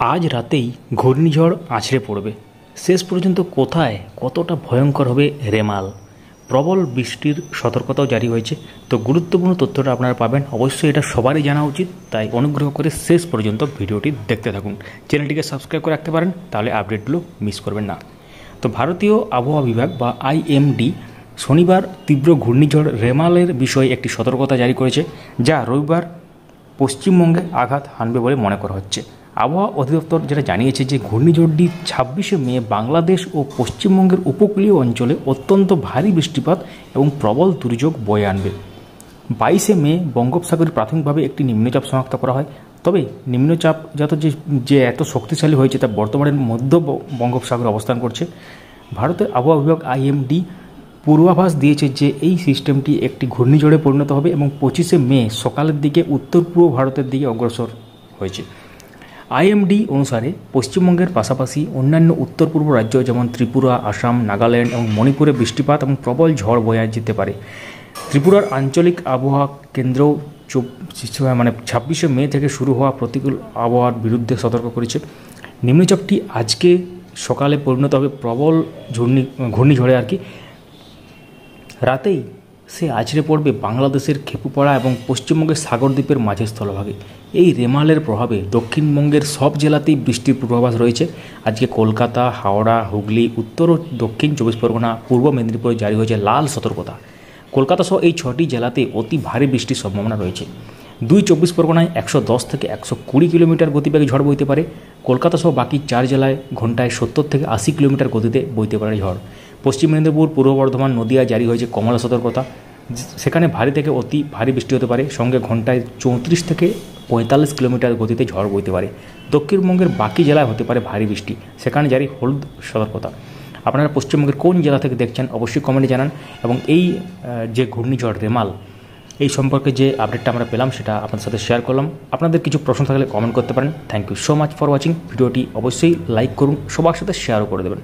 আজ রাতেই ঘূর্ণিঝড় আছড়ে পড়বে। শেষ পর্যন্ত কোথায় কতটা ভয়ঙ্কর হবে রেমাল, প্রবল বৃষ্টির সতর্কতাও জারি হয়েছে। তো গুরুত্বপূর্ণ তথ্যটা আপনারা পাবেন, অবশ্যই এটা সবারই জানা উচিত, তাই অনুগ্রহ করে শেষ পর্যন্ত ভিডিওটি দেখতে থাকুন। চ্যানেলটিকে সাবস্ক্রাইব করে রাখতে পারেন, তাহলে আপডেটগুলো মিস করবেন না। তো ভারতীয় আবহাওয়া বিভাগ বা আইএমডি শনিবার তীব্র ঘূর্ণিঝড় রেমালের বিষয়ে একটি সতর্কতা জারি করেছে, যা রবিবার পশ্চিমবঙ্গে আঘাত হানবে বলে মনে করা হচ্ছে। আবহাওয়া অধিদপ্তর যেটা জানিয়েছে যে ঘূর্ণিঝড়টি 26শে মে বাংলাদেশ ও পশ্চিমবঙ্গের উপকূলীয় অঞ্চলে অত্যন্ত ভারী বৃষ্টিপাত এবং প্রবল দুর্যোগ বয়ে আনবে। 22শে মে বঙ্গোপসাগরে প্রাথমিকভাবে একটি নিম্নচাপ শনাক্ত করা হয়, তবে নিম্নচাপ যে এত শক্তিশালী হয়েছে তা বর্তমানে মধ্য বঙ্গোপসাগরে অবস্থান করছে। ভারতের আবহাওয়া বিভাগ আইএমডি পূর্বাভাস দিয়েছে যে এই সিস্টেমটি একটি ঘূর্ণিঝড়ে পরিণত হবে এবং 25শে মে সকালের দিকে উত্তর পূর্ব ভারতের দিকে অগ্রসর হয়েছে। আইএমডি অনুসারে পশ্চিমবঙ্গের পাশাপাশি অন্যান্য উত্তর পূর্ব রাজ্য যেমন ত্রিপুরা, আসাম, নাগাল্যান্ড এবং মণিপুরে বৃষ্টিপাত এবং প্রবল ঝড় বয়ে যেতে পারে। ত্রিপুরার আঞ্চলিক আবহাওয়া কেন্দ্র 26শে মে থেকে শুরু হওয়া প্রতিকূল আবহাওয়ার বিরুদ্ধে সতর্ক করেছে। নিম্নচাপটি আজকে সকালে পরিণত হবে প্রবল ঘূর্ণিঝড়ে রাতেই সে আছড়ে পড়বে বাংলাদেশের খেপুপাড়া এবং পশ্চিমবঙ্গের সাগরদ্বীপের মাঝের স্থলভাগে। এই রেমালের প্রভাবে দক্ষিণবঙ্গের সব জেলাতেই বৃষ্টির পূর্বাভাস রয়েছে। আজকে কলকাতা, হাওড়া, হুগলি, উত্তর ও দক্ষিণ 24 পরগনা, পূর্ব মেদিনীপুরে জারি হয়েছে লাল সতর্কতা। কলকাতা সহ এই 6টি জেলাতে অতি ভারী বৃষ্টির সম্ভাবনা রয়েছে। 24 পরগনায় 110 থেকে 120 কিলোমিটার গতিবেগে ঝড় বইতে পারে। কলকাতা সহ বাকি 4 জেলায় ঘন্টায় 70 থেকে 80 কিলোমিটার গতিতে বইতে পারে ঝড়। পশ্চিম মেদিনীপুর, পূর্ব বর্ধমান, নদিয়া জারি হয়েছে কমলা সতর্কতা। সেখানে ভারী থেকে অতি ভারী বৃষ্টি হতে পারে, সঙ্গে ঘন্টায় 34 থেকে 45 কিলোমিটার গতিতে ঝড় বইতে পারে। দক্ষিণবঙ্গের বাকি জেলায় হতে পারে ভারী বৃষ্টি, সেখানে জারি হলুদ সতর্কতা। আপনারা পশ্চিমবঙ্গের কোন জেলা থেকে দেখছেন অবশ্যই কমেন্টে জানান। এবং এই যে ঘূর্ণিঝড় রেমাল, এই সম্পর্কে যে আপডেটটা আমরা পেলাম সেটা আপনাদের সাথে শেয়ার করলাম। আপনাদের কিছু প্রশ্ন থাকলে কমেন্ট করতে পারেন। Thank you so much for watching. ভিডিওটি অবশ্যই লাইক করুন, সবার সাথে শেয়ারও করে দেবেন।